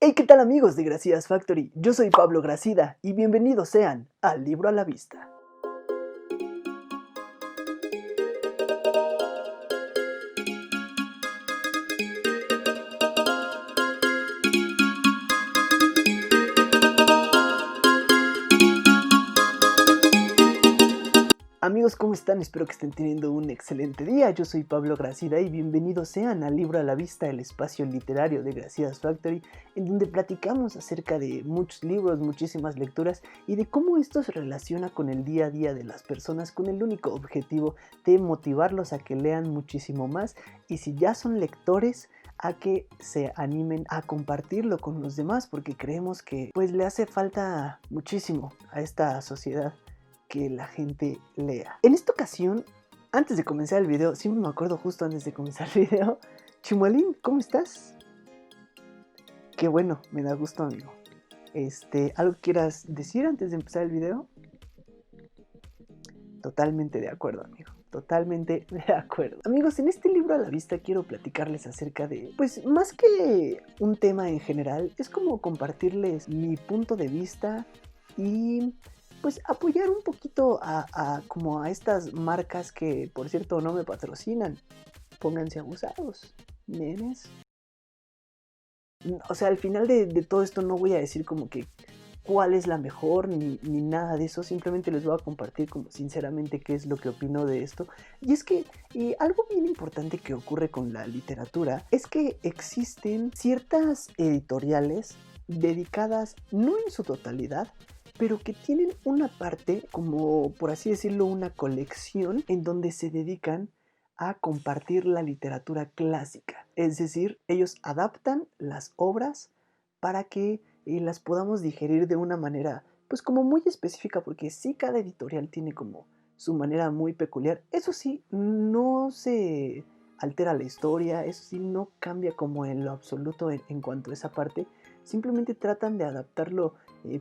Hey, ¿qué tal amigos de Gracidas Factory? Yo soy Pablo Gracida y bienvenidos sean al Libro a la Vista. Amigos, ¿cómo están? Espero que estén teniendo un excelente día. Yo soy Pablo Gracida y bienvenidos sean al Libro a la Vista, el espacio literario de Gracidas Factory, en donde platicamos acerca de muchos libros, muchísimas lecturas y de cómo esto se relaciona con el día a día de las personas con el único objetivo de motivarlos a que lean muchísimo más y si ya son lectores, a que se animen a compartirlo con los demás porque creemos que pues le hace falta muchísimo a esta sociedad que la gente lea. En esta ocasión, antes de comenzar el video, siempre me acuerdo justo antes de comenzar el video, Chimuelín, ¿cómo estás? Qué bueno, me da gusto, amigo. ¿Algo quieras decir antes de empezar el video? Totalmente de acuerdo, amigo. Totalmente de acuerdo. Amigos, en este libro a la vista quiero platicarles acerca de, pues más que un tema en general, es como compartirles mi punto de vista y pues apoyar un poquito como a estas marcas que, por cierto, no me patrocinan. Pónganse abusados, nenes. O sea, al final de todo esto no voy a decir como que cuál es la mejor ni nada de eso, simplemente les voy a compartir como sinceramente qué es lo que opino de esto. Y es que algo bien importante que ocurre con la literatura es que existen ciertas editoriales dedicadas, no en su totalidad, pero que tienen una parte, como por así decirlo, una colección en donde se dedican a compartir la literatura clásica. Es decir, ellos adaptan las obras para que las podamos digerir de una manera pues como muy específica, porque sí cada editorial tiene como su manera muy peculiar. Eso sí, no se altera la historia, eso sí no cambia como en lo absoluto en cuanto a esa parte, simplemente tratan de adaptarlo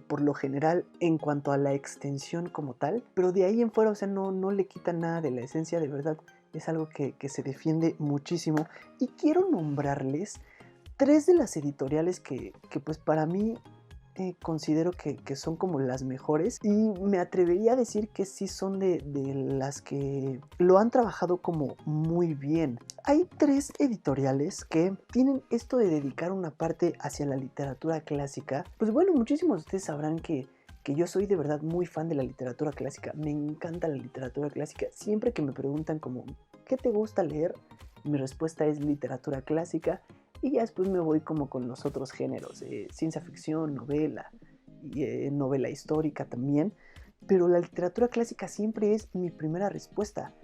por lo general en cuanto a la extensión como tal, pero de ahí en fuera, o sea, no le quitan nada de la esencia, de verdad. Es algo que se defiende muchísimo y quiero nombrarles tres de las editoriales que pues para mí considero que son como las mejores y me atrevería a decir que sí son de las que lo han trabajado como muy bien. Hay tres editoriales que tienen esto de dedicar una parte hacia la literatura clásica. Pues bueno, muchísimos de ustedes sabrán que yo soy de verdad muy fan de la literatura clásica. Me encanta la literatura clásica. Siempre que me preguntan como, ¿qué te gusta leer? Mi respuesta es literatura clásica. Y ya después me voy como con los otros géneros, ciencia ficción, novela, y, novela histórica también. Pero la literatura clásica siempre es mi primera respuesta.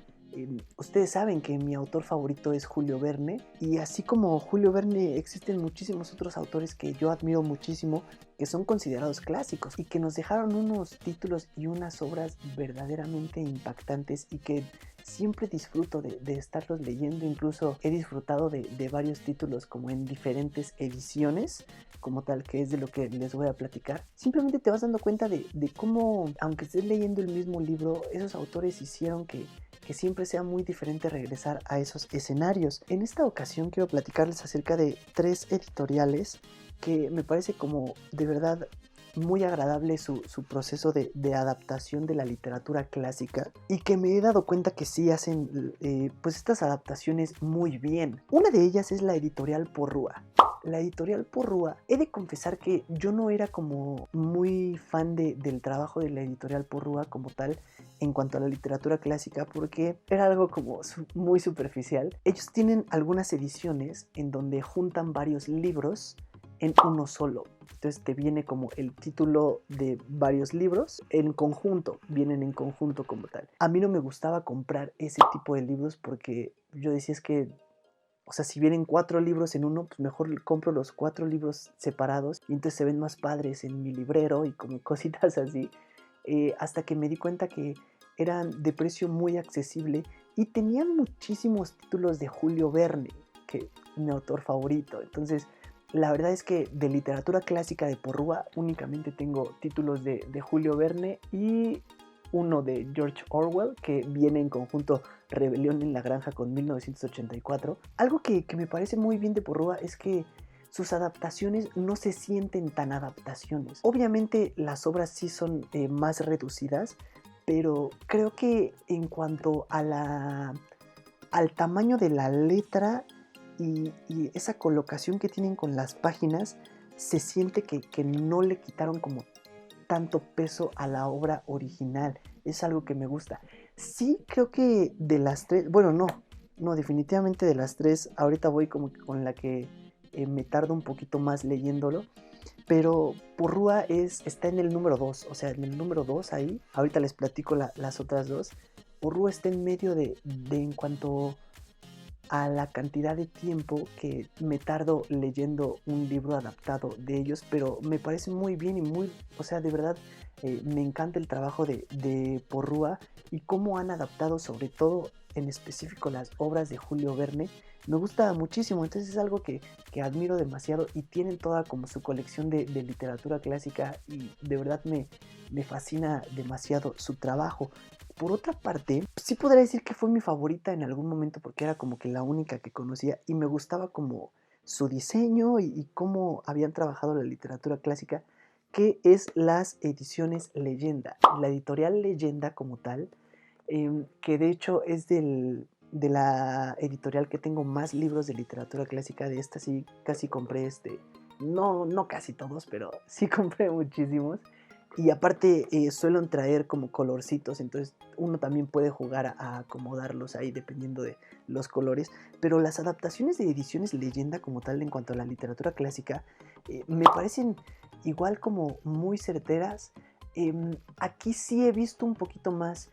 Ustedes saben que mi autor favorito es Julio Verne y así como Julio Verne existen muchísimos otros autores que yo admiro muchísimo que son considerados clásicos y que nos dejaron unos títulos y unas obras verdaderamente impactantes y que siempre disfruto de estarlos leyendo. Incluso he disfrutado de varios títulos como en diferentes ediciones como tal, que es de lo que les voy a platicar. Simplemente te vas dando cuenta de cómo, aunque estés leyendo el mismo libro, esos autores hicieron que siempre sea muy diferente regresar a esos escenarios. En esta ocasión quiero platicarles acerca de tres editoriales que me parece como de verdad muy agradable su proceso de adaptación de la literatura clásica y que me he dado cuenta que sí hacen pues estas adaptaciones muy bien. Una de ellas es la editorial Porrúa. La editorial Porrúa, he de confesar que yo no era como muy fan del trabajo de la editorial Porrúa como tal en cuanto a la literatura clásica porque era algo como muy superficial. Ellos tienen algunas ediciones en donde juntan varios libros en uno solo. Entonces te viene como el título de varios libros en conjunto, vienen en conjunto como tal. A mí no me gustaba comprar ese tipo de libros porque yo decía es que, o sea, si vienen 4 libros en uno, pues mejor compro los 4 libros separados y entonces se ven más padres en mi librero y como cositas así. Hasta que me di cuenta que eran de precio muy accesible y tenían muchísimos títulos de Julio Verne, que es mi autor favorito. Entonces, la verdad es que de literatura clásica de Porrúa únicamente tengo títulos de Julio Verne y uno de George Orwell, que viene en conjunto Rebelión en la Granja con 1984. Algo que me parece muy bien de Porrúa es que sus adaptaciones no se sienten tan adaptaciones. Obviamente las obras sí son más reducidas, pero creo que en cuanto a al tamaño de la letra y esa colocación que tienen con las páginas, se siente que no le quitaron como tanto peso a la obra original. Es algo que me gusta. Sí, creo que de las tres, bueno, no, definitivamente de las tres, ahorita voy como que con la que me tardo un poquito más leyéndolo, pero Porrúa está en el número 2, o sea, en el número 2 ahí, ahorita les platico las otras dos. Porrúa está en medio de en cuanto a la cantidad de tiempo que me tardo leyendo un libro adaptado de ellos, pero me parece muy bien y muy, o sea, de verdad me encanta el trabajo de Porrúa y cómo han adaptado sobre todo en específico las obras de Julio Verne. Me gusta muchísimo, entonces es algo que admiro demasiado y tienen toda como su colección de literatura clásica y de verdad me fascina demasiado su trabajo. Por otra parte, sí podría decir que fue mi favorita en algún momento porque era como que la única que conocía y me gustaba como su diseño y cómo habían trabajado la literatura clásica, que es las ediciones Leyenda. La editorial Leyenda como tal, que de hecho es de la editorial que tengo más libros de literatura clásica. De esta sí casi compré no casi todos, pero sí compré muchísimos. Y aparte suelen traer como colorcitos, entonces uno también puede jugar a acomodarlos ahí dependiendo de los colores. Pero las adaptaciones de ediciones Leyenda como tal en cuanto a la literatura clásica me parecen igual como muy certeras. Aquí sí he visto un poquito más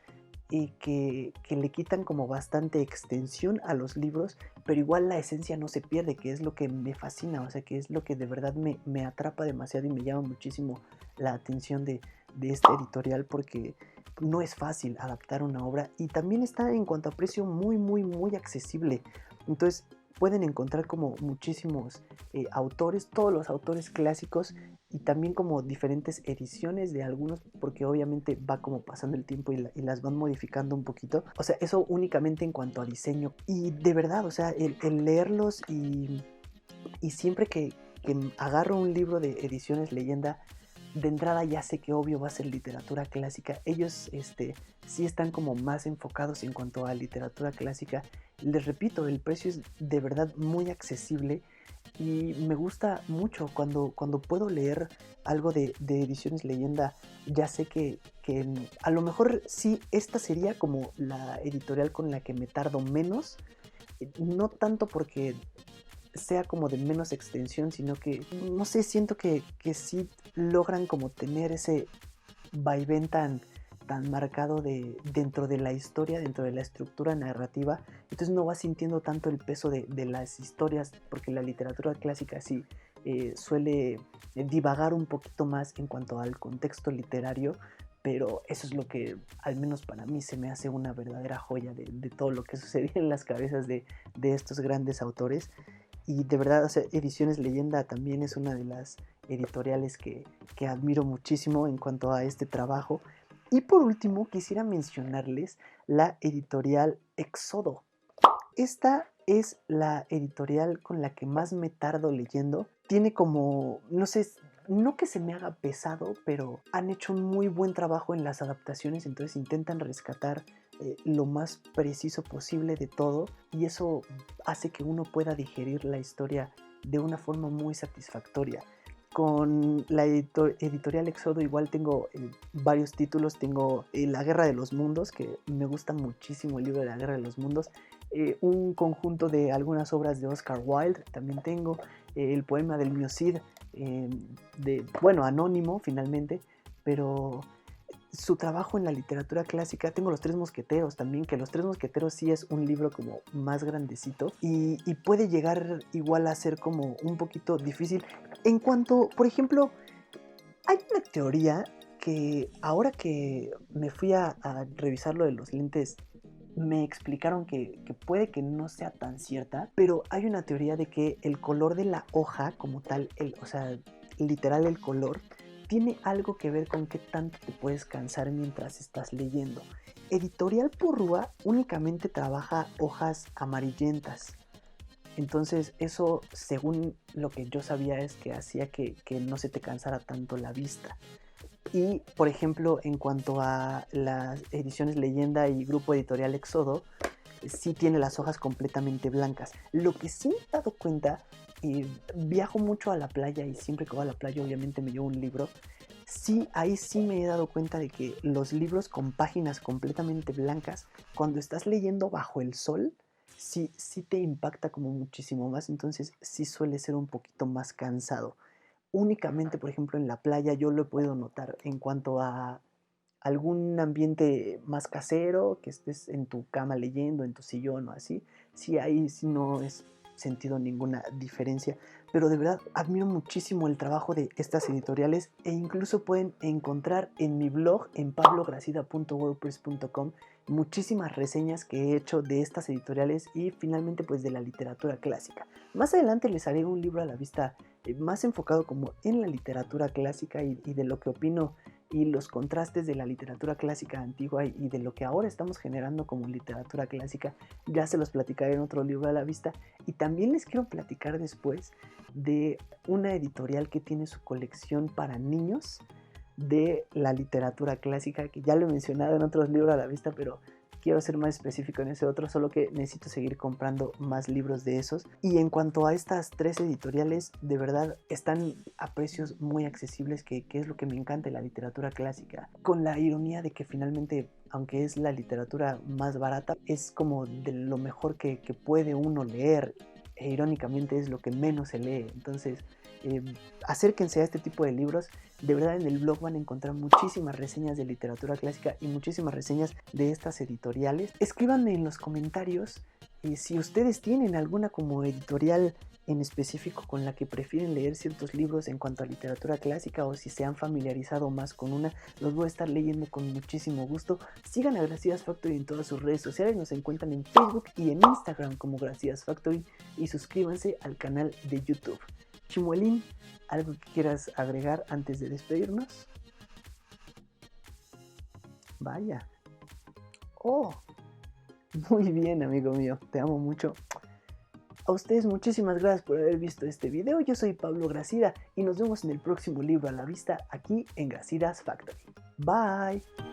que le quitan como bastante extensión a los libros, pero igual la esencia no se pierde, que es lo que me fascina, o sea, que es lo que de verdad me atrapa demasiado y me llama muchísimo la atención de este editorial, porque no es fácil adaptar una obra y también está en cuanto a precio muy, muy, muy accesible. Entonces pueden encontrar como muchísimos autores, todos los autores clásicos y también como diferentes ediciones de algunos, porque obviamente va como pasando el tiempo y las van modificando un poquito. O sea, eso únicamente en cuanto a diseño. Y de verdad, o sea, el leerlos y siempre que agarro un libro de ediciones Leyenda, de entrada ya sé que obvio va a ser literatura clásica. Ellos sí están como más enfocados en cuanto a literatura clásica. Les repito, el precio es de verdad muy accesible y me gusta mucho cuando puedo leer algo de ediciones Leyenda. Ya sé que a lo mejor sí, esta sería como la editorial con la que me tardo menos. No tanto porque sea como de menos extensión, sino que, no sé, siento que sí logran como tener ese vaivén tan marcado dentro de la historia, dentro de la estructura narrativa. Entonces no vas sintiendo tanto el peso de las historias, porque la literatura clásica sí suele divagar un poquito más en cuanto al contexto literario, pero eso es lo que al menos para mí se me hace una verdadera joya de todo lo que sucedía en las cabezas de estos grandes autores. Y de verdad, o sea, Ediciones Leyenda también es una de las editoriales que admiro muchísimo en cuanto a este trabajo. Y por último, quisiera mencionarles la editorial Éxodo. Esta es la editorial con la que más me tardo leyendo. Tiene como, no sé, no que se me haga pesado, pero han hecho un muy buen trabajo en las adaptaciones, entonces intentan rescatar lo más preciso posible de todo y eso hace que uno pueda digerir la historia de una forma muy satisfactoria. Con la editorial Éxodo igual tengo varios títulos. Tengo La Guerra de los Mundos, que me gusta muchísimo el libro de La Guerra de los Mundos. Un conjunto de algunas obras de Oscar Wilde también tengo. El poema del Miocid, anónimo finalmente, pero su trabajo en la literatura clásica. Tengo Los Tres Mosqueteros también, que Los Tres Mosqueteros sí es un libro como más grandecito y puede llegar igual a ser como un poquito difícil. En cuanto, por ejemplo, hay una teoría que ahora que me fui a revisar lo de los lentes, me explicaron que puede que no sea tan cierta, pero hay una teoría de que el color de la hoja como tal, o sea, literal el color, tiene algo que ver con qué tanto te puedes cansar mientras estás leyendo. Editorial Porrúa únicamente trabaja hojas amarillentas, Entonces eso, según lo que yo sabía, es que hacía que no se te cansara tanto la vista. Y, por ejemplo, en cuanto a las ediciones Leyenda y Grupo Editorial Éxodo, sí tiene las hojas completamente blancas. Lo que sí me he dado cuenta, viajo mucho a la playa y siempre que voy a la playa obviamente me llevo un libro. Sí, ahí sí me he dado cuenta de que los libros con páginas completamente blancas, cuando estás leyendo bajo el sol, sí te impacta como muchísimo más, entonces sí suele ser un poquito más cansado. Únicamente, por ejemplo, en la playa yo lo puedo notar en cuanto a algún ambiente más casero, que estés en tu cama leyendo, en tu sillón o así, sí, ahí sí no es sentido ninguna diferencia. Pero de verdad admiro muchísimo el trabajo de estas editoriales e incluso pueden encontrar en mi blog en pablogracida.wordpress.com muchísimas reseñas que he hecho de estas editoriales y finalmente pues de la literatura clásica. Más adelante les haré un libro a la vista más enfocado como en la literatura clásica y de lo que opino y los contrastes de la literatura clásica antigua y de lo que ahora estamos generando como literatura clásica, ya se los platicaré en otro libro a la vista. Y también les quiero platicar después de una editorial que tiene su colección para niños de la literatura clásica, que ya lo he mencionado en otros libros a la vista, pero quiero ser más específico en ese otro, solo que necesito seguir comprando más libros de esos. Y en cuanto a estas 3 editoriales, de verdad están a precios muy accesibles, que es lo que me encanta de la literatura clásica, con la ironía de que finalmente, aunque es la literatura más barata, es como de lo mejor que puede uno leer, e irónicamente es lo que menos se lee. Entonces acérquense a este tipo de libros. De verdad en el blog van a encontrar muchísimas reseñas de literatura clásica y muchísimas reseñas de estas editoriales. Escríbanme en los comentarios si ustedes tienen alguna como editorial en específico con la que prefieren leer ciertos libros en cuanto a literatura clásica, o si se han familiarizado más con una. Los voy a estar leyendo con muchísimo gusto. Sigan a Gracias Factory en todas sus redes sociales, nos encuentran en Facebook y en Instagram como Gracias Factory, y suscríbanse al canal de YouTube. Chimuelín, ¿algo que quieras agregar antes de despedirnos? Vaya. Oh, muy bien, amigo mío, te amo mucho. A ustedes muchísimas gracias por haber visto este video. Yo soy Pablo Gracida y nos vemos en el próximo libro a la vista aquí en Gracidas Factory. Bye.